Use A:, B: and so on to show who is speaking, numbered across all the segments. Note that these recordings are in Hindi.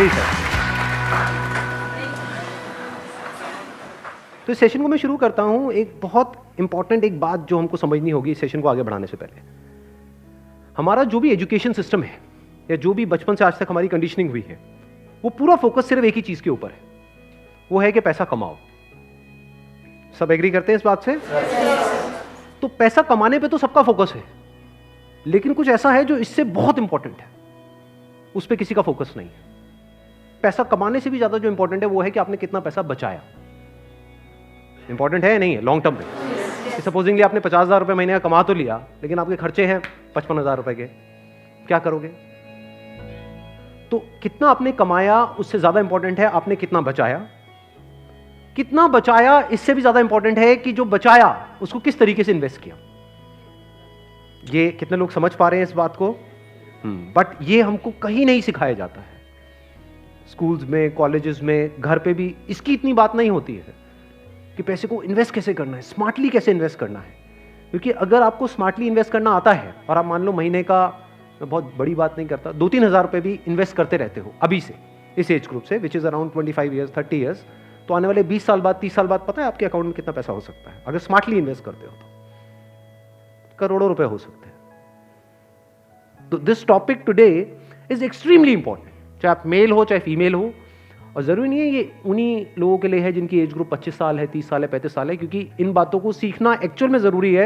A: Please sir. तो इस सेशन को मैं शुरू करता हूं एक बहुत इंपॉर्टेंट एक बात जो हमको समझनी होगी इस सेशन को आगे बढ़ाने से पहले। हमारा जो भी एजुकेशन सिस्टम है या जो भी बचपन से आज तक हमारी कंडीशनिंग हुई है, वो पूरा फोकस सिर्फ एक ही चीज के ऊपर है, वो है कि पैसा कमाओ। सब एग्री करते हैं इस बात से? तो पैसा कमाने पे तो सबका फोकस है, लेकिन कुछ ऐसा है जो इससे बहुत इंपॉर्टेंट है, उस पर किसी का फोकस नहीं है। पैसा कमाने से भी ज्यादा जो इंपॉर्टेंट है वो है कि आपने कितना पैसा बचाया। इंपॉर्टेंट है या नहीं है लॉन्ग टर्म में? सपोजिंगली आपने 50,000 रुपए महीने का कमा तो लिया, लेकिन आपके खर्चे हैं 55,000 रुपए के, क्या करोगे? तो कितना आपने कमाया उससे ज्यादा इंपॉर्टेंट है आपने कितना बचाया। कितना बचाया इससे भी ज्यादा इंपॉर्टेंट है कि जो बचाया उसको किस तरीके से इन्वेस्ट किया। ये कितने लोग समझ पा रहे हैं इस बात को? बट ये हमको कहीं नहीं सिखाया जाता है। स्कूल्स में, कॉलेजेस में, घर पे भी इसकी इतनी बात नहीं होती है कि पैसे को इन्वेस्ट कैसे करना है, स्मार्टली कैसे इन्वेस्ट करना है। क्योंकि अगर आपको स्मार्टली इन्वेस्ट करना आता है और आप मान लो महीने का, मैं बहुत बड़ी बात नहीं करता, 2-3 हज़ार रुपए भी इन्वेस्ट करते रहते हो अभी से, इस एज ग्रुप से, which is around 25 years 30 years, तो आने वाले 20 साल बाद, 30 साल बाद पता है आपके अकाउंट में कितना पैसा हो सकता है? अगर स्मार्टली इन्वेस्ट करते हो तो करोड़ों रुपए हो सकते हैं। तो this topic today is extremely important, चाहे आप मेल हो चाहे फीमेल हो। और जरूरी नहीं है ये उन्हीं लोगों के लिए है जिनकी एज ग्रुप 25 साल है, 30 साल है, 35 साल है, क्योंकि इन बातों को सीखना एक्चुअल में जरूरी है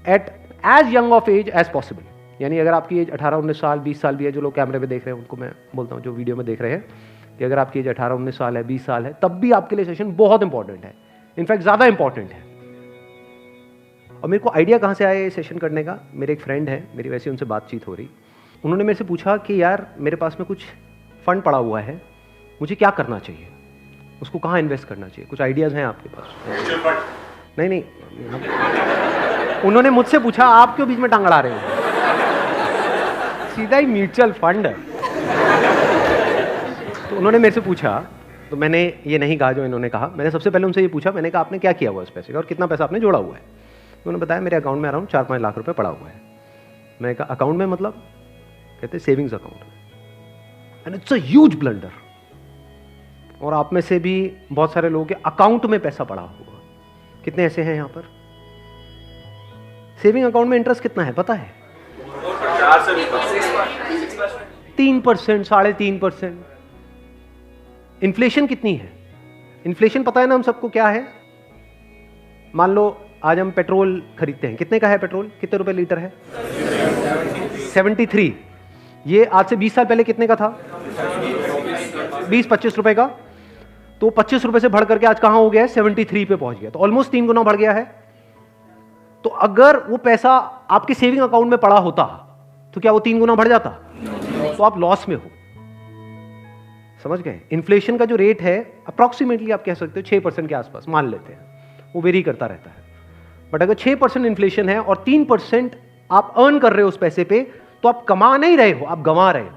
A: at as young of age as possible. यानी अगर आपकी एज 18-19 साल, 20 साल भी है, जो लोग कैमरे पे देख रहे हैं उनको मैं बोलता हूँ, जो वीडियो में देख रहे हैं, कि अगर आपकी एज 18-19 साल है, 20 साल है, तब भी आपके लिए सेशन बहुत इंपॉर्टेंट है, इनफैक्ट ज्यादा इंपॉर्टेंट है। और मेरे को आइडिया कहाँ से आया ये सेशन करने का? मेरे एक फ्रेंड है, मेरी वैसे उनसे बातचीत हो रही, उन्होंने मेरे से पूछा कि यार मेरे पास में कुछ फंड पड़ा हुआ है, मुझे क्या करना चाहिए, उसको कहाँ इन्वेस्ट करना चाहिए, कुछ आइडियाज हैं आपके पास? नहीं, उन्होंने मुझसे पूछा, आप क्यों बीच में टांग अड़ा रहे हो? सीधा ही म्यूचुअल फंड। तो उन्होंने मेरे से पूछा, तो मैंने ये नहीं कहा जो इन्होंने कहा। मैंने सबसे पहले उनसे ये पूछा, मैंने कहा आपने क्या किया हुआ इस पैसे का और कितना पैसा आपने जोड़ा हुआ है? तो उन्होंने बताया मेरे अकाउंट में अराउंड 4-5 लाख रुपए पड़ा हुआ है। मैंने कहा अकाउंट में मतलब? कहते सेविंग्स अकाउंट में। And it's a huge blunder. और आप में से भी बहुत सारे लोगों के अकाउंट में पैसा पड़ा हुआ, कितने ऐसे हैं यहाँ पर? सेविंग अकाउंट में इंटरेस्ट कितना है पता है? 3%, 3.5%। इन्फ्लेशन कितनी है? इन्फ्लेशन पता है ना हम सबको क्या है? मान लो आज हम पेट्रोल खरीदते हैं, कितने का है पेट्रोल? कितने रुपए लीटर है? 73। ये आज से 20 साल पहले कितने का था? 20-25 रुपए का। तो 25 रुपए से बढ़ करके आज कहां हो गया है? 73 पे पहुंच गया। तो ऑलमोस्ट 3 गुना बढ़ गया है। तो अगर वो पैसा आपके सेविंग अकाउंट में पड़ा होता तो क्या वो 3 गुना बढ़ जाता? तो आप लॉस में हो। समझ गए? इन्फ्लेशन का जो रेट है अप्रॉक्सीमेटली आप कह सकते हो 6% के आसपास मान लेते हैं, वो वेरी करता रहता है। बट अगर 6% इन्फ्लेशन है और 3% आप अर्न कर रहे हो उस पैसे पे, तो आप कमा नहीं रहे हो, आप गंवा रहे हो,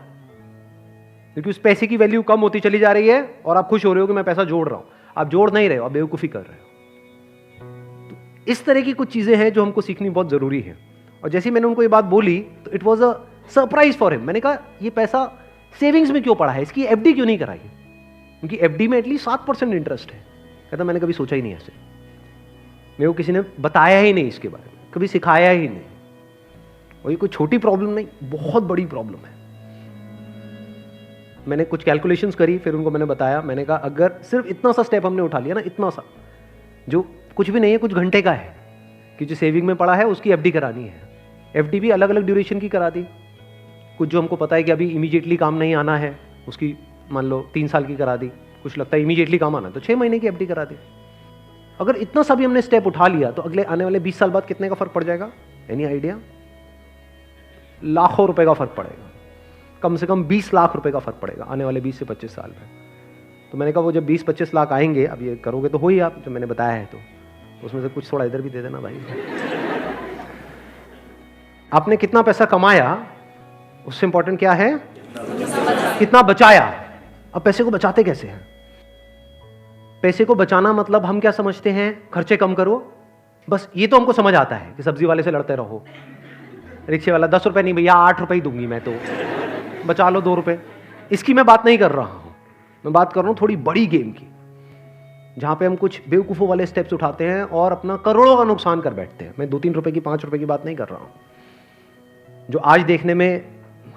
A: क्योंकि उस पैसे की वैल्यू कम होती चली जा रही है और आप खुश हो रहे हो कि मैं पैसा जोड़ रहा हूं। आप जोड़ नहीं रहे हो, आप बेवकूफी कर रहे हो। तो इस तरह की कुछ चीजें हैं जो हमको सीखनी बहुत जरूरी है। और जैसे मैंने उनको ये बात बोली तो it was a surprise for him. मैंने कहा ये पैसा सेविंग्स में क्यों पड़ा है, इसकी एफडी क्यों नहीं कराई? क्योंकि एफडी में एटलीस्ट 7% इंटरेस्ट है। कहता मैंने कभी सोचा ही नहीं ऐसे, मेरे को किसी ने बताया ही नहीं इसके बारे में, कभी सिखाया ही नहीं। और ये कोई छोटी प्रॉब्लम नहीं, बहुत बड़ी प्रॉब्लम है। मैंने कुछ कैलकुलेशंस करी, फिर उनको मैंने बताया। मैंने कहा अगर सिर्फ इतना सा स्टेप हमने उठा लिया ना, इतना सा जो कुछ भी नहीं है, कुछ घंटे का है, कि जो सेविंग में पड़ा है उसकी एफडी करानी है। एफडी भी अलग अलग ड्यूरेशन की करा दी। कुछ जो हमको पता है कि अभी इमीडिएटली काम नहीं आना है, उसकी मान लो 3 साल की करा दी। कुछ लगता है इमीडिएटली काम आना, तो 6 महीने की एफडी करा दी। अगर इतना सा भी हमने स्टेप उठा लिया तो अगले आने वाले 20 साल बाद कितने का फर्क पड़ जाएगा? Any idea? लाखों रुपए का फर्क पड़ेगा, कम से कम 20 लाख रुपए का फर्क पड़ेगा आने वाले 20 से 25 साल में। तो मैंने कहा वो जब 20-25 लाख आएंगे, अब ये करोगे तो हो ही आप, जो मैंने बताया है, तो उसमें से कुछ थोड़ा इधर भी दे देना भाई। आपने कितना पैसा कमाया उससे इंपॉर्टेंट क्या है? कितना बचाया। अब पैसे को बचाते कैसे हैं? पैसे को बचाना मतलब हम क्या समझते हैं? खर्चे कम करो, बस ये तो हमको समझ आता है कि सब्जी वाले से लड़ते रहो, रिक्शे वाला 10 रुपए नहीं भैया 8 रुपए ही दूंगी मैं, तो बचा लो 2 रुपए। इसकी मैं बात नहीं कर रहा हूं, मैं बात कर रहा हूं थोड़ी बड़ी गेम की, जहां पे हम कुछ बेवकूफ़ों वाले स्टेप्स उठाते हैं और अपना करोड़ों का नुकसान कर बैठते हैं। मैं 2-3 रुपए की, 5 रुपए की बात नहीं कर रहा हूं। जो आज देखने में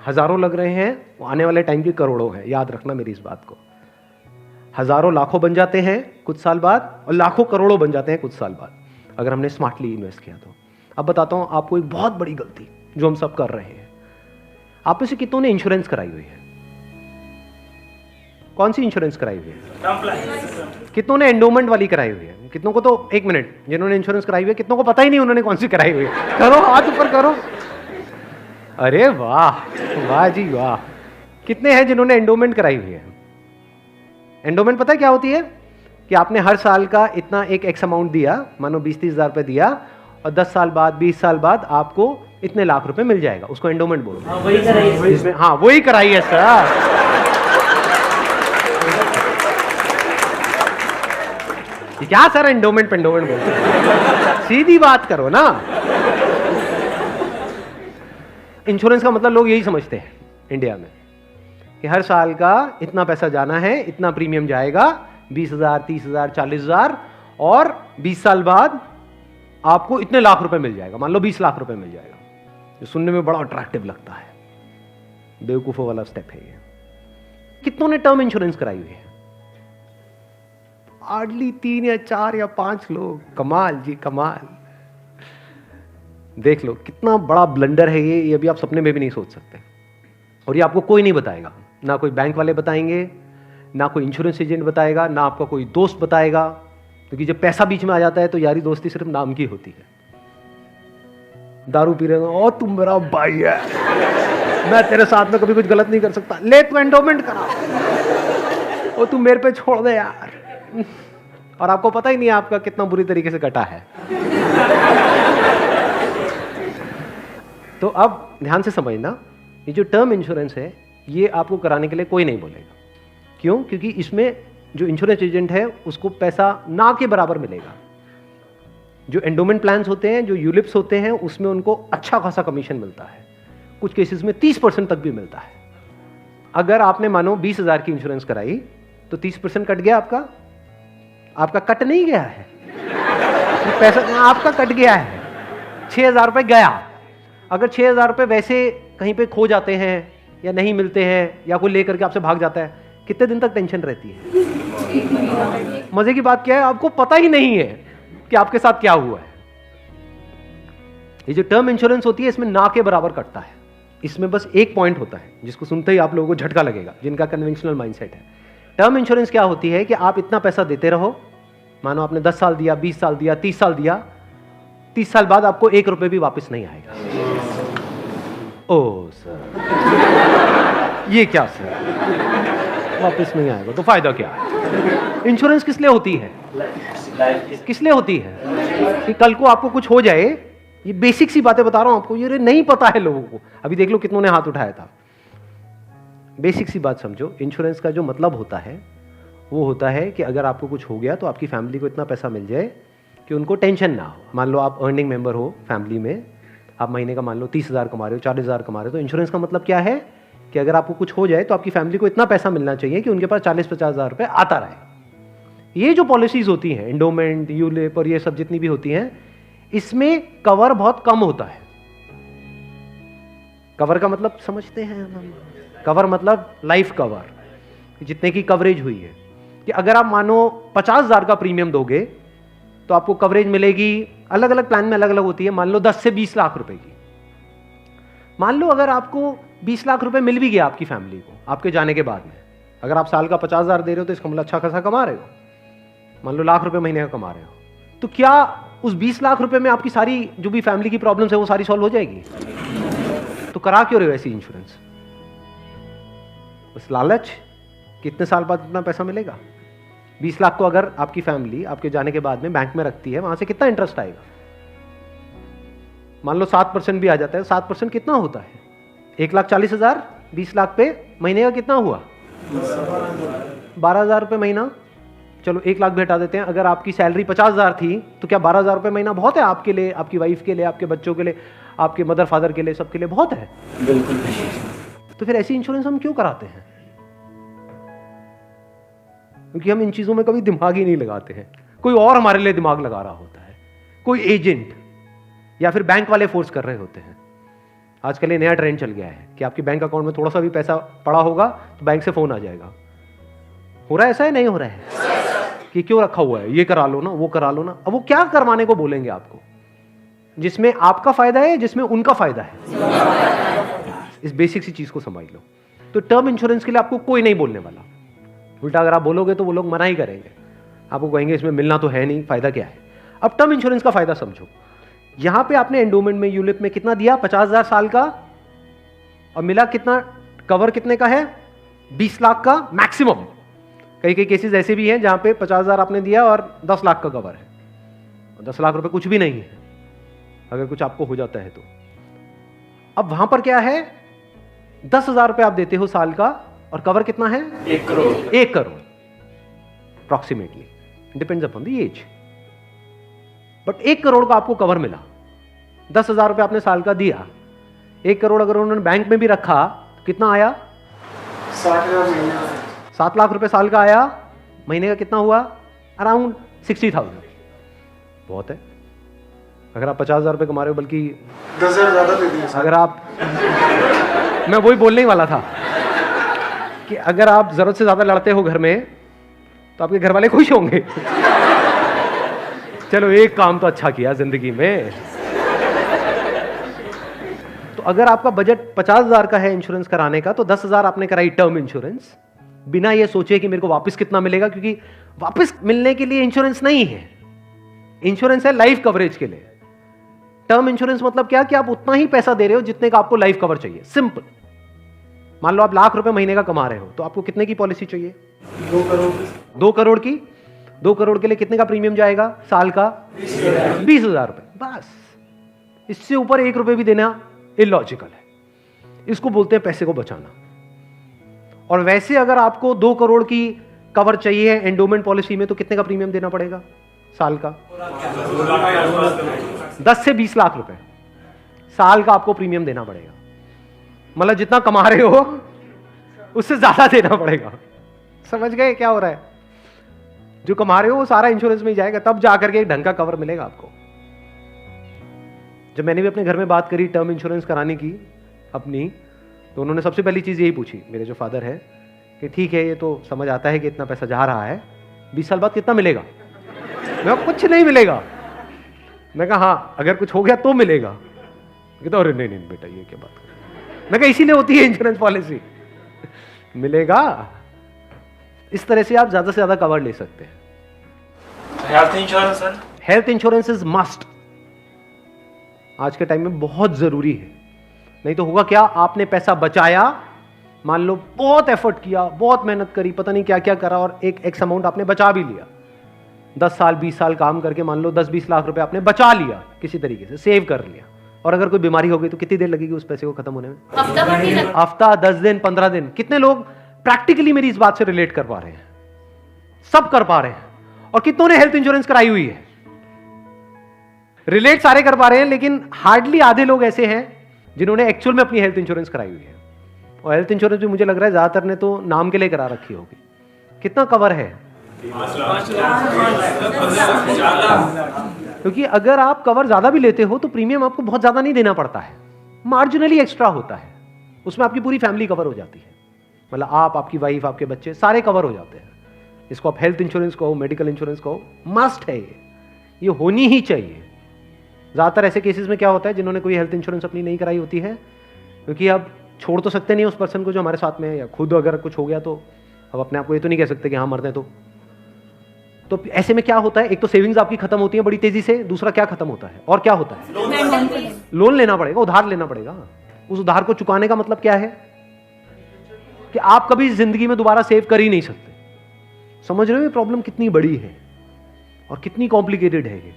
A: हजारों लग रहे हैं वो आने वाले टाइम की करोड़ों हैं। याद रखना मेरी इस बात को। हजारों लाखों बन जाते हैं कुछ साल बाद और लाखों करोड़ों बन जाते हैं कुछ साल बाद, अगर हमने स्मार्टली इन्वेस्ट किया तो। अब बताता हूं आपको एक बहुत बड़ी गलती जो हम सब कर रहे हैं। आप में से कितनों ने इंश्योरेंस कराई हुई है? कौन सी इंश्योरेंस कराई हुई है? कितनों ने एंडोमेंट वाली कराई हुई है? कितनों को तो, एक मिनट, जिन्होंने इंश्योरेंस कराई हुई है कितनों को पता ही नहीं उन्होंने कौन सी कराई हुई है? करो, हाथ ऊपर करो। अरे वाह, वाह जी वाह। कितने हैं जिन्होंने एंडोमेंट कराई हुई है? एंडोमेंट पता है क्या होती है? कि आपने हर साल का इतना एक एक्स अमाउंट दिया, मानो 20-30 हज़ार रुपए दिया, और 10 साल बाद, 20 साल बाद आपको इतने लाख रुपए मिल जाएगा। उसको एंडोमेंट बोलते हैं।
B: वही कराई है।
A: हाँ, वही कराई है सर। क्या सर एंडोमेंट पेंडोमेंट बोलते हैं? सीधी बात करो ना। इंश्योरेंस का मतलब लोग यही समझते हैं इंडिया में कि हर साल का इतना पैसा जाना है, इतना प्रीमियम जाएगा, 20,000, 30,000, 40,000, और 20 साल बाद आपको इतने लाख रुपए मिल जाएगा। मान लो 20 लाख रुपए मिल जाएगा, जो सुनने में बड़ा अट्रैक्टिव लगता है। बेवकूफों वाला स्टेप है ये। कितनों ने टर्म इंश्योरेंस कराई हुई है? हार्डली 3 या 4 या 5 लोग। कमाल जी कमाल। देख लो कितना बड़ा ब्लंडर है ये भी आप सपने में भी नहीं सोच सकते। और ये आपको कोई नहीं बताएगा, ना कोई बैंक वाले बताएंगे, ना कोई इंश्योरेंस एजेंट बताएगा, ना आपका कोई दोस्त बताएगा, क्योंकि जब पैसा बीच में आ जाता है तो यारी दोस्ती सिर्फ नाम की होती है। दारू पी रहे हो, ओ तुम मेरा भाई है, मैं तेरे साथ में कभी कुछ गलत नहीं कर सकता, ले तू एंडोमेंट करा, ओ तू मेरे पे छोड़ दे यार। और आपको पता ही नहीं है आपका कितना बुरी तरीके से कटा है। तो अब ध्यान से समझना, ये जो टर्म इंश्योरेंस है ये आपको कराने के लिए कोई नहीं बोलेगा। क्यों? क्योंकि इसमें जो इंश्योरेंस एजेंट है उसको पैसा ना के बराबर मिलेगा। जो एंडोमेंट प्लान्स होते हैं, जो यूलिप्स होते हैं, उसमें उनको अच्छा खासा कमीशन मिलता है, कुछ केसेस में 30% तक भी मिलता है। अगर आपने मानो 20,000 की इंश्योरेंस कराई तो 30% कट गया आपका। आपका कट नहीं गया है, पैसा आपका कट गया है। 6,000 रुपए गया। अगर 6,000 रुपए वैसे कहीं पे खो जाते हैं या नहीं मिलते हैं या कोई लेकर के आपसे भाग जाता है, कितने दिन तक टेंशन रहती है? मजे की बात क्या है, आपको पता ही नहीं है कि आपके साथ क्या हुआ है। ये जो टर्म इंश्योरेंस होती है इसमें ना के बराबर कटता है। इसमें बस एक पॉइंट होता है जिसको सुनते ही आप लोगों को झटका लगेगा, जिनका कन्वेंशनल माइंडसेट है। टर्म इंश्योरेंस क्या होती है कि आप इतना पैसा देते रहो, मानो आपने 10 साल दिया, 20 साल दिया, 30 साल दिया, 30 साल बाद आपको 1 रुपए भी वापस नहीं आएगा। ओ सर, ये क्या सर, वापस नहीं आएगा तो फायदा क्या है? इंश्योरेंस किस लिए होती है? किस लिए होती है? कि कल को आपको कुछ हो जाए। ये बेसिक सी बातें बता रहा हूं आपको, ये नहीं पता है लोगों को। अभी देख लो कितनों ने हाथ उठाया था। बेसिक सी बात समझो, इंश्योरेंस का जो मतलब होता है वो होता है कि अगर आपको कुछ हो गया तो आपकी फैमिली को इतना पैसा मिल जाए कि उनको टेंशन ना हो। मान लो आप अर्निंग मेंबर हो फैमिली में, आप महीने का मान लो 30,000 कमा रहे हो, 40,000 कमा रहे हो, तो इंश्योरेंस का मतलब क्या है कि अगर आपको कुछ हो जाए तो आपकी फैमिली को इतना पैसा मिलना चाहिए कि उनके पास 40-50 हज़ार रुपये आता रहे। ये जो पॉलिसीज होती हैं, एंडोमेंट, यूलिप और ये सब जितनी भी होती हैं, इसमें कवर बहुत कम होता है। कवर का मतलब समझते हैं हम? कवर मतलब लाइफ कवर, जितने की कवरेज हुई है। कि अगर आप मानो 50,000 का प्रीमियम दोगे तो आपको कवरेज मिलेगी, अलग अलग प्लान में अलग अलग होती है, मान लो 10 से 20 लाख रुपए की। मान लो अगर आपको 20 लाख रुपए मिल भी गया आपकी फैमिली को आपके जाने के बाद में, अगर आप साल का 50,000 दे रहे हो तो इसका मतलब अच्छा खासा कमा रहे हो, मान लो लाख रुपए महीने का कमा रहे हो, तो क्या उस 20 लाख रुपए में आपकी सारी जो भी फैमिली की प्रॉब्लम्स है वो सारी सॉल्व हो जाएगी? तो करा क्यों रहे हो ऐसी इंश्योरेंस? बस लालच, कितने साल बाद इतना पैसा मिलेगा? 20 लाख को अगर आपकी फैमिली आपके जाने के बाद में बैंक में रखती है, वहां से कितना इंटरेस्ट आएगा? मान लो 7% भी आ जाता है, 7% कितना होता है? 1,40,000, 20 लाख पे महीने का कितना हुआ? 12,000 रुपये महीना। चलो 1 लाख भी हटा देते हैं। अगर आपकी सैलरी 50,000 थी तो क्या 12,000 रुपये महीना बहुत है आपके लिए, आपकी वाइफ के लिए, आपके बच्चों के लिए, आपके मदर फादर के लिए, सबके लिए बहुत है?
B: बिल्कुल।
A: तो फिर ऐसी इंश्योरेंस हम क्यों कराते हैं? क्योंकि हम इन चीज़ों में कभी दिमाग ही नहीं लगाते हैं। कोई और हमारे लिए दिमाग लगा रहा होता है, कोई एजेंट या फिर बैंक वाले फोर्स कर रहे होते हैं। आजकल ये नया ट्रेंड चल गया है कि आपके बैंक अकाउंट में थोड़ा सा भी पैसा पड़ा होगा तो बैंक से फोन आ जाएगा। हो रहा है ऐसा है, नहीं हो रहा है कि क्यों रखा हुआ है, ये करा लो ना, वो करा लो ना। अब वो क्या करवाने को बोलेंगे आपको, जिसमें आपका फायदा है, जिसमें उनका फायदा है। इस बेसिक सी चीज को समझ लो। तो टर्म इंश्योरेंस के लिए आपको कोई नहीं बोलने वाला। उल्टा अगर आप बोलोगे तो वो लोग मना ही करेंगे, आपको कहेंगे इसमें मिलना तो है नहीं, फायदा क्या है। अब टर्म इंश्योरेंस का फायदा समझो। यहां पे आपने एंडोमेंट में, यूलिप में कितना दिया, 50,000 साल का, और मिला कितना, कवर कितने का है, 20 लाख का मैक्सिमम। कई कई केसेस ऐसे भी हैं जहां पे 50,000 आपने दिया और 10 लाख का कवर है, और 10 लाख रुपए कुछ भी नहीं है अगर कुछ आपको हो जाता है तो। अब वहां पर क्या है, 10,000 रुपए आप देते हो साल का, और कवर कितना है,
B: 1 crore.
A: 1 crore approximately, depends upon the age. But 1 crore का आपको कवर मिला। 10,000 रुपए आपने साल का दिया, 1 करोड़ अगर उन्होंने बैंक में भी रखा तो कितना आया, 7 लाख रुपए साल का आया। महीने का कितना हुआ, अराउंड 60,000। बहुत है। अगर आप 50,000 रुपए कमा रहे हो, बल्कि
B: 10,000 ज्यादा दे दिए।
A: अगर आप मैं वही बोलने ही वाला था कि अगर आप जरूरत से ज्यादा लड़ते हो घर में तो आपके घर वाले खुश होंगे। चलो एक काम तो अच्छा किया जिंदगी में। तो अगर आपका बजट 50,000 का है इंश्योरेंस कराने का, तो 10,000 आपने कराई टर्म इंश्योरेंस, बिना ये सोचे कि मेरे को वापस कितना मिलेगा, क्योंकि वापस मिलने के लिए इंश्योरेंस नहीं है। इंश्योरेंस है लाइफ कवरेज के लिए। टर्म इंश्योरेंस मतलब क्या, कि आप उतना ही पैसा दे रहे हो जितने का आपको लाइफ कवर चाहिए। सिंपल। मान लो आप लाख रुपए महीने का कमा रहे हो, तो आपको कितने की पॉलिसी चाहिए,
B: 2 करोड़।
A: 2 करोड़ की। 2 करोड़ के लिए कितने का प्रीमियम जाएगा साल का, 20,000 रुपए। बस, इससे ऊपर 1 रुपए भी देना इलॉजिकल है। इसको बोलते हैं पैसे को बचाना। और वैसे अगर आपको 2 करोड़ की कवर चाहिए एंडोमेंट पॉलिसी में, तो कितने का प्रीमियम देना पड़ेगा साल का, 10 से 20 लाख रुपए साल का आपको प्रीमियम देना पड़ेगा। मतलब जितना कमा रहे हो उससे ज्यादा देना पड़ेगा। समझ गए क्या हो रहा है? जो कमा रहे हो वो सारा इंश्योरेंस में ही जाएगा, तब जाकर के एक ढंग का कवर मिलेगा आपको। जब मैंने भी अपने घर में बात करी टर्म इंश्योरेंस कराने की अपनी, तो उन्होंने सबसे पहली चीज यही पूछी, मेरे जो फादर है, कि ठीक है ये तो समझ आता है कि इतना पैसा जा रहा है, 20 साल बाद कितना मिलेगा? मैं कुछ नहीं मिलेगा। मैं कहा हाँ अगर कुछ हो गया तो मिलेगा। कहता अरे नहीं नहीं बेटा ये क्या बात कर। मैं कहा इसीलिए होती है इंश्योरेंस पॉलिसी, मिलेगा। इस तरह से आप ज्यादा से ज्यादा कवर ले सकते हैं।
B: Health insurance sir,
A: health insurance is must, आज के टाइम में बहुत जरूरी है। नहीं तो होगा क्या, आपने पैसा बचाया, मान लो बहुत एफर्ट किया, बहुत मेहनत करी, पता नहीं क्या क्या करा, और एक एक्स अमाउंट आपने बचा भी लिया। 10 साल 20 साल काम करके मान लो 10-20 लाख रुपए आपने बचा लिया, किसी तरीके से सेव कर लिया, और अगर कोई बीमारी हो गई तो कितनी देर लगेगी उस पैसे को खत्म होने में? हफ्ता, 10 दिन, 15 दिन। कितने लोग प्रैक्टिकली मेरी इस बात से रिलेट कर पा रहे हैं? सब कर पा रहे हैं। और कितनों ने हेल्थ इंश्योरेंस कराई हुई है? रिलेट सारे कर पा रहे हैं, लेकिन हार्डली आधे लोग ऐसे हैं जिन्होंने एक्चुअल में अपनी हेल्थ इंश्योरेंस कराई हुई है। और हेल्थ इंश्योरेंस भी मुझे लग रहा है ज्यादातर ने तो नाम के लिए करा रखी होगी। कितना कवर है? क्योंकि अगर आप कवर ज्यादा भी लेते हो तो प्रीमियम आपको बहुत ज्यादा नहीं देना पड़ता है, मार्जिनली एक्स्ट्रा होता है। उसमें आपकी पूरी फैमिली कवर हो जाती है, मतलब आप, आपकी वाइफ, आपके बच्चे सारे कवर हो जाते हैं। इसको आप हेल्थ इंश्योरेंस कहो, मेडिकल इंश्योरेंस कहो, मस्ट है ये होनी ही चाहिए। ज्यादातर ऐसे केसेस में क्या होता है, जिन्होंने कोई हेल्थ इंश्योरेंस अपनी नहीं कराई होती है, क्योंकि अब छोड़ तो सकते नहीं उस पर्सन को जो हमारे साथ में है, या खुद अगर कुछ हो गया तो अब अपने आप को ये तो नहीं कह सकते कि हाँ मरते हैं। तो ऐसे में क्या होता है, एक तो सेविंग्स आपकी खत्म होती है बड़ी तेजी से, दूसरा क्या खत्म होता है, और क्या होता है, लोन लेना पड़ेगा, उधार लेना पड़ेगा। उस उधार को चुकाने का मतलब क्या है, कि आप कभी जिंदगी में दोबारा सेव कर ही नहीं सकते। समझ रहे हो ये प्रॉब्लम कितनी बड़ी है और कितनी कॉम्प्लिकेटेड है ये,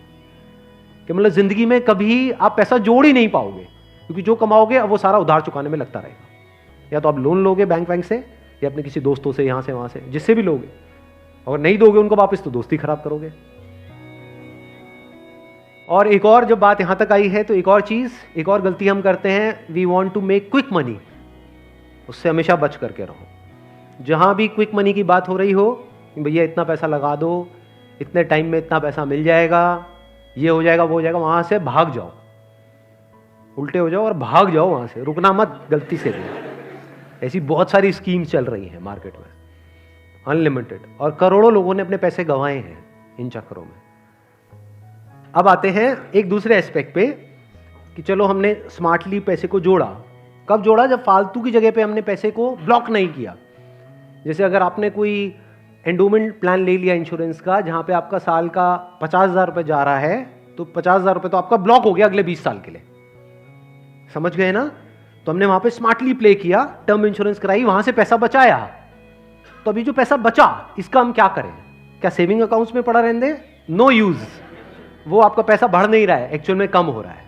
A: कि मतलब जिंदगी में कभी आप पैसा जोड़ ही नहीं पाओगे, क्योंकि जो कमाओगे अब वो सारा उधार चुकाने में लगता रहेगा। या तो आप लोन लोगे बैंक से, या अपने किसी दोस्तों से, यहां से वहां से, जिससे भी लोगे। अगर नहीं दोगे उनको वापस तो दोस्ती खराब करोगे। और एक और जब बात यहां तक आई है तो एक और चीज, एक और गलती हम करते हैं, we want to make quick money. उससे हमेशा बच करके रहो। जहां भी क्विक मनी की बात हो रही हो कि भैया इतना पैसा लगा दो, इतने टाइम में इतना पैसा मिल जाएगा, ये हो जाएगा वो हो जाएगा, वहाँ से भाग जाओ, उल्टे हो जाओ और भाग जाओ वहाँ से, रुकना मत गलती से भी। ऐसी बहुत सारी स्कीम्स चल रही हैं मार्केट में, अनलिमिटेड, और करोड़ों लोगों ने अपने पैसे गंवाए हैं इन चक्करों में। अब आते हैं एक दूसरे एस्पेक्ट पे कि चलो हमने स्मार्टली पैसे को जोड़ा। कब जोड़ा? जब फालतू की जगह पे हमने पैसे को ब्लॉक नहीं किया। जैसे अगर आपने कोई एंडोमेंट प्लान ले लिया इंश्योरेंस का, जहां पे आपका साल का 50,000 रुपये जा रहा है, तो 50,000 रुपये तो आपका ब्लॉक हो गया अगले 20 साल के लिए। समझ गए ना? तो हमने वहां पे स्मार्टली प्ले किया, टर्म इंश्योरेंस कराई, वहां से पैसा बचाया। तो अभी जो पैसा बचा, इसका हम क्या करें? क्या सेविंग अकाउंट्स में पड़ा रहने दें? No use. वो आपका पैसा बढ़ नहीं रहा है, एक्चुअल में कम हो रहा है।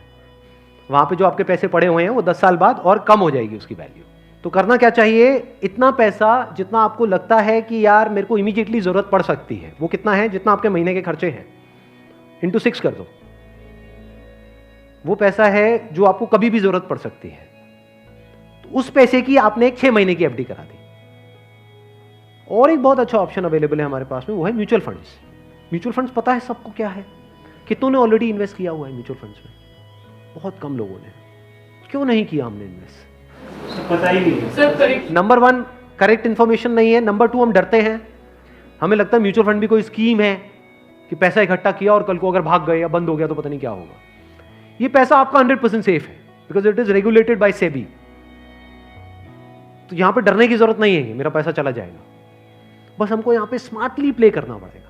A: वहां पे जो आपके पैसे पड़े हुए हैं वो 10 साल बाद और कम हो जाएगी उसकी वैल्यू। तो करना क्या चाहिए? इतना पैसा जितना आपको लगता है कि यार मेरे को इमीडिएटली जरूरत पड़ सकती है, वो कितना है? जितना आपके महीने के खर्चे हैं, इंटू 6 कर दो। वो पैसा है जो आपको कभी भी जरूरत पड़ सकती है। तो उस पैसे की आपने एक 6 महीने की एफडी करा दी। और एक बहुत अच्छा ऑप्शन अवेलेबल है हमारे पास में, वो है म्यूचुअल फंड्स। म्यूचुअल फंड्स पता है सबको क्या है? कितनों ने ऑलरेडी इन्वेस्ट किया हुआ है म्यूचुअल फंड्स में? बहुत कम लोगों ने। क्यों नहीं किया हमने इन्वेस्ट?
B: पता ही नहीं सर।
A: नंबर 1 करेक्ट इंफॉर्मेशन नहीं है। नंबर 2 हम डरते हैं, हमें लगता है म्यूचुअल फंड भी कोई स्कीम है कि पैसा इकट्ठा किया और कल को अगर भाग गए या बंद हो गया तो पता नहीं क्या होगा। ये पैसा आपका 100% सेफ है, because it is regulated by SEBI. तो यहां पे डरने की जरूरत नहीं है कि मेरा पैसा चला जाएगा, बस हमको यहां पे स्मार्टली प्ले करना पड़ेगा।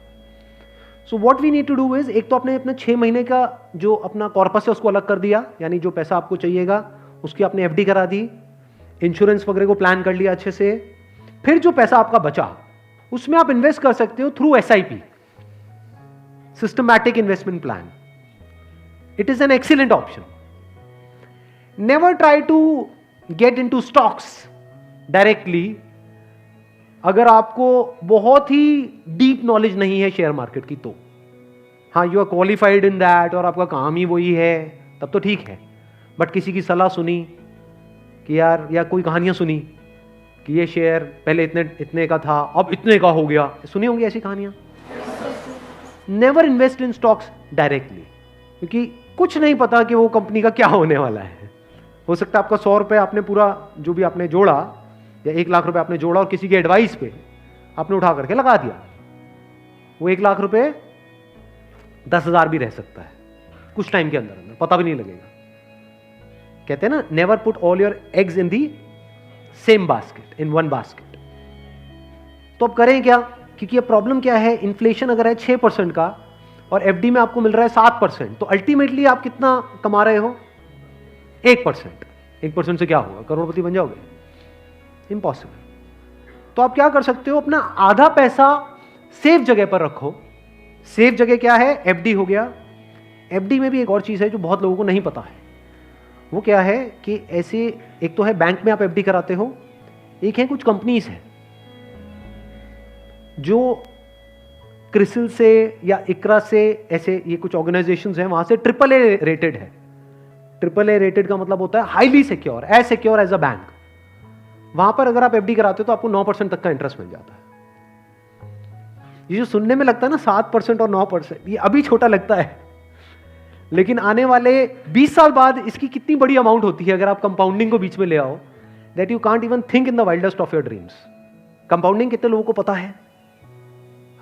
A: So what we need to do is, एक तो आपने अपने 6 महीने का जो अपना कॉर्पस है उसको अलग कर दिया, यानी जो पैसा आपको चाहिएगा उसकी आपने एफडी करा दी, इंश्योरेंस वगैरह को प्लान कर लिया अच्छे से। फिर जो पैसा आपका बचा उसमें आप इन्वेस्ट कर सकते हो through SIP, systematic investment plan. It is an excellent option. Never try to get into stocks directly अगर आपको बहुत ही डीप नॉलेज नहीं है शेयर मार्केट की। तो हाँ, you are qualified in that और आपका काम ही वही है, तब तो ठीक है। बट किसी की सलाह सुनी कि यार, या कोई कहानियां सुनी कि ये शेयर पहले इतने का था अब इतने का हो गया, सुनी होंगी ऐसी कहानियां। Never invest in stocks directly, क्योंकि कुछ नहीं पता कि वो कंपनी का क्या होने वाला है। हो सकता है आपका 100 रुपये आपने पूरा जो भी आपने जोड़ा या 1 लाख रुपए आपने जोड़ा और किसी के एडवाइस पे आपने उठा करके लगा दिया, वो 1 लाख रुपए 10,000 भी रह सकता है कुछ टाइम के अंदर, पता भी नहीं लगेगा। कहते हैं ना, never put all your eggs in the same basket, in one basket. तो अब करें क्या? क्योंकि अब प्रॉब्लम क्या है, इन्फ्लेशन अगर है 6% का और एफडी में आपको मिल रहा है 7%, तो अल्टीमेटली आप कितना कमा रहे हो? 1%। 1% से क्या होगा? करोड़पति बन जाओगे? इम्पॉसिबल। तो आप क्या कर सकते हो, अपना आधा पैसा सेफ जगह पर रखो। सेफ जगह क्या है? एफडी हो गया। एफडी में भी एक और चीज है जो बहुत लोगों को नहीं पता है। वो क्या है कि ऐसे, एक तो है बैंक में आप एफडी कराते हो, एक है कुछ कंपनीज है जो क्रिसिल से या इकरा से, ऐसे ये कुछ ऑर्गेनाइजेशंस हैं, वहां से AAA रेटेड है। AAA रेटेड का मतलब होता है highly secure, as secure as a bank. वहां पर अगर आप एफडी कराते हो तो आपको 9% तक का इंटरेस्ट मिल जाता है। ये जो सुनने में लगता है ना 7% और 9%, ये अभी छोटा लगता है, लेकिन आने वाले 20 साल बाद इसकी कितनी बड़ी अमाउंट होती है अगर आप कंपाउंडिंग को बीच में ले आओ, that you can't even think in the wildest of your dreams. Compounding कितने लोगों को पता है?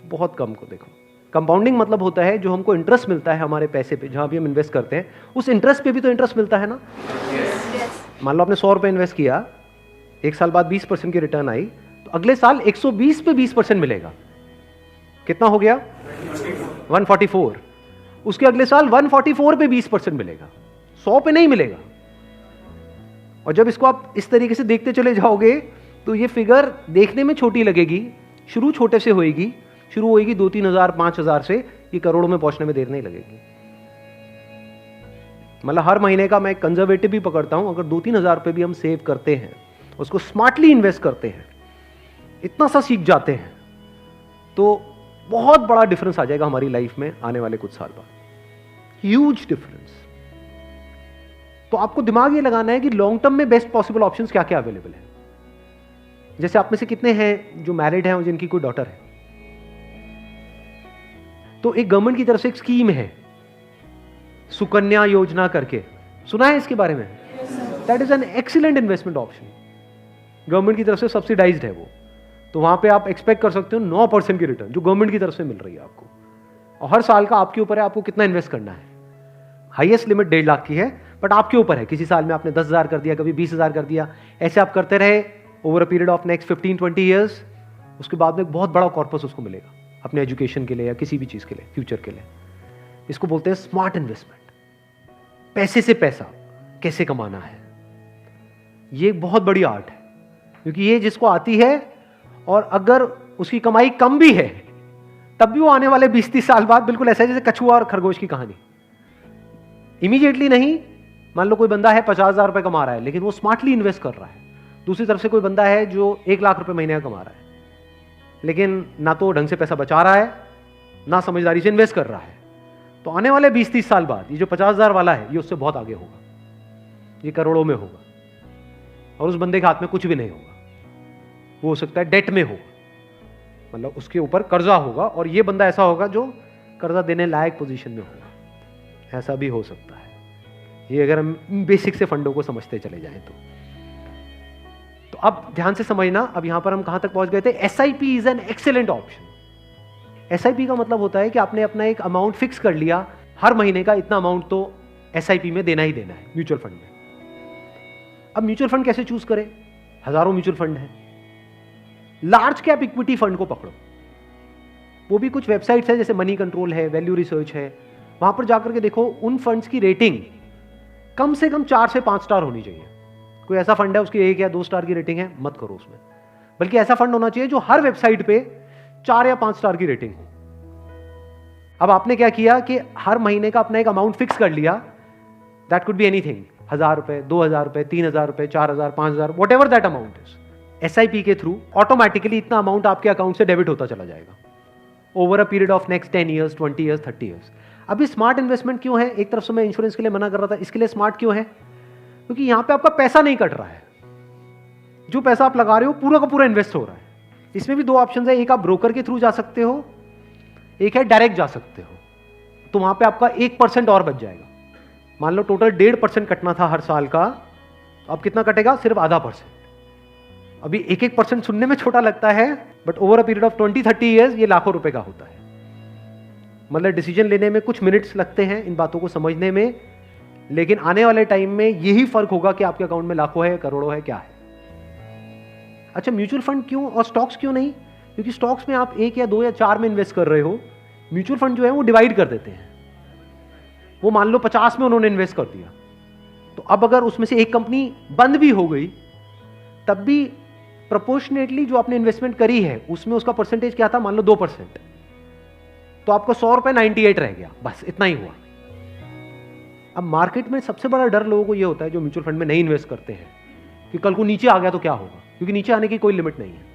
A: बहुत कम को। देखो, कंपाउंडिंग मतलब होता है जो हमको इंटरेस्ट मिलता है हमारे पैसे पे, जहां भी हम इन्वेस्ट करते हैं उस इंटरेस्ट पे भी तो इंटरेस्ट मिलता है ना। मान लो आपने 100 रुपए इन्वेस्ट किया, 1 साल बाद 20% की रिटर्न आई, तो अगले साल 120 पे 20% मिलेगा। कितना हो गया? 144। उसके अगले साल 144 पे 20% मिलेगा, 100 पे नहीं मिलेगा। और जब इसको आप इस तरीके से देखते चले जाओगे तो ये फिगर देखने में छोटी लगेगी, शुरू छोटे से होएगी, शुरू होएगी 2-3 हजार 5 हजार से, ये करोड़ों में पहुंचने में देर नहीं लगेगी। मतलब हर महीने का मैं कंजर्वेटिव भी पकड़ता हूं, अगर 2-3 हजार रुपए भी हम सेव करते हैं, उसको स्मार्टली इन्वेस्ट करते हैं, इतना सा सीख जाते हैं, तो बहुत बड़ा डिफरेंस आ जाएगा हमारी लाइफ में आने वाले कुछ साल बाद। Huge difference. तो आपको दिमाग ये लगाना है कि लॉन्ग टर्म में बेस्ट पॉसिबल ऑप्शंस क्या क्या अवेलेबल है। जैसे आप में से कितने हैं जो मैरिड हैं और जिनकी कोई डॉटर है? तो एक गवर्नमेंट की तरफ से एक स्कीम है सुकन्या योजना करके, सुना है इसके बारे में? That is an excellent investment option, government की तरफ से सब्सिडाइज्ड है वो। तो वहां पे आप एक्सपेक्ट कर सकते हो 9% की रिटर्न जो गवर्नमेंट की तरफ से मिल रही है आपको, और हर साल का आपके ऊपर है आपको कितना इन्वेस्ट करना है। हाईएस्ट लिमिट 1.5 लाख की है, बट आपके ऊपर है। किसी साल में आपने 10,000 कर दिया, कभी 20,000 कर दिया, ऐसे आप करते रहे over a period of next 15-20 years. उसके बाद में एक बहुत बड़ा कॉर्पस उसको मिलेगा अपने एजुकेशन के लिए या किसी भी चीज के लिए, फ्यूचर के लिए। इसको बोलते हैं स्मार्ट इन्वेस्टमेंट। पैसे से पैसा कैसे कमाना है, ये एक बहुत बड़ी आर्ट है, क्योंकि ये जिसको आती है और अगर उसकी कमाई कम भी है तब भी वो आने वाले 20-30 साल बाद बिल्कुल ऐसा है जैसे कछुआ और खरगोश की कहानी। इमीडिएटली नहीं, मान लो कोई बंदा है 50,000 रुपए कमा रहा है लेकिन वो स्मार्टली इन्वेस्ट कर रहा है। दूसरी तरफ से कोई बंदा है जो 1 लाख रुपए महीने का कमा रहा है लेकिन ना तो ढंग से पैसा बचा रहा है ना समझदारी से इन्वेस्ट कर रहा है। तो आने वाले 20-30 साल बाद ये जो 50,000 वाला है ये उससे बहुत आगे होगा, ये करोड़ों में होगा, और उस बंदे के हाथ में कुछ भी नहीं होगा। वो हो सकता है डेट में होगा, मतलब उसके ऊपर कर्जा होगा, और ये बंदा ऐसा होगा जो कर्जा देने लायक पोजीशन में होगा। ऐसा भी हो सकता है, ये अगर हम बेसिक से फंडों को समझते चले जाएं तो अब ध्यान से समझना। अब यहां पर हम कहां तक पहुंच गए थे? SIP is an excellent option. SIP का मतलब होता है कि आपने अपना एक अमाउंट फिक्स कर लिया, हर महीने का इतना अमाउंट तो एसआईपी में देना ही देना है म्यूचुअल फंड में। अब म्यूचुअल फंड कैसे चूज करें? हजारों म्यूचुअल फंड है। लार्ज कैप इक्विटी फंड को पकड़ो, वो भी कुछ वेबसाइट्स है जैसे मनी कंट्रोल है, वैल्यू रिसर्च है, वहां पर जाकर के देखो उन फंड्स की रेटिंग कम से कम 4 से 5 स्टार होनी चाहिए। कोई ऐसा फंड है उसकी 1 या 2 स्टार की रेटिंग है, मत करो उसमें। बल्कि ऐसा फंड होना चाहिए जो हर वेबसाइट पे 4 या 5 स्टार की रेटिंग हो। अब आपने क्या किया कि हर महीने का अपना एक अमाउंट फिक्स कर लिया, दैट कुड बी एनीथिंग, 1,000 रुपए, 2,000 रुपए, 3,000 रुपए, 4,000, 5,000, what ever that amount is. SIP के थ्रू ऑटोमेटिकली इतना अमाउंट आपके अकाउंट से डेबिट होता चला जाएगा over a period of next 10 years, 20 years, 30 years. अभी स्मार्ट इन्वेस्टमेंट क्यों है? एक तरफ से मैं इंश्योरेंस के लिए मना कर रहा था, इसके लिए स्मार्ट क्यों है? क्योंकि यहां पे आपका पैसा नहीं कट रहा है, जो पैसा आप लगा रहे हो पूरा का पूरा इन्वेस्ट हो रहा है। इसमें भी 2 ऑप्शन है, एक आप ब्रोकर के थ्रू जा सकते हो, एक है डायरेक्ट जा सकते हो। तो वहां पे आपका 1% और बच जाएगा। मान लो टोटल 1.5% कटना था हर साल का, तो अब कितना कटेगा? सिर्फ आधा %। अभी 1% सुनने में छोटा लगता है, but over a period of 20-30 years ये लाखों रुपए का होता है। मतलब डिसीजन लेने में कुछ मिनट्स लगते हैं इन बातों को समझने में, लेकिन आने वाले टाइम में यही फर्क होगा कि आपके अकाउंट में लाखों है, करोड़ों है, क्या है। अच्छा, म्यूचुअल फंड क्यों और स्टॉक्स क्यों नहीं? क्योंकि स्टॉक्स में आप 1 या 2 या 4 में इन्वेस्ट कर रहे हो, म्यूचुअल फंड जो है वो डिवाइड कर देते हैं। वो मान लो 50 में उन्होंने इन्वेस्ट कर दिया, तो अब अगर उसमें से एक कंपनी बंद भी हो गई तब भी प्रोपोर्शनेटली जो आपने इन्वेस्टमेंट करी है उसमें उसका परसेंटेज क्या था? मान लो 2%, तो आपको 100 रुपए 98 रह गया, बस इतना ही हुआ। अब मार्केट में सबसे बड़ा डर लोगों को यह होता है जो म्यूचुअल फंड में नहीं इन्वेस्ट करते हैं कि कल को नीचे आ गया तो क्या होगा, क्योंकि नीचे आने की कोई लिमिट नहीं है।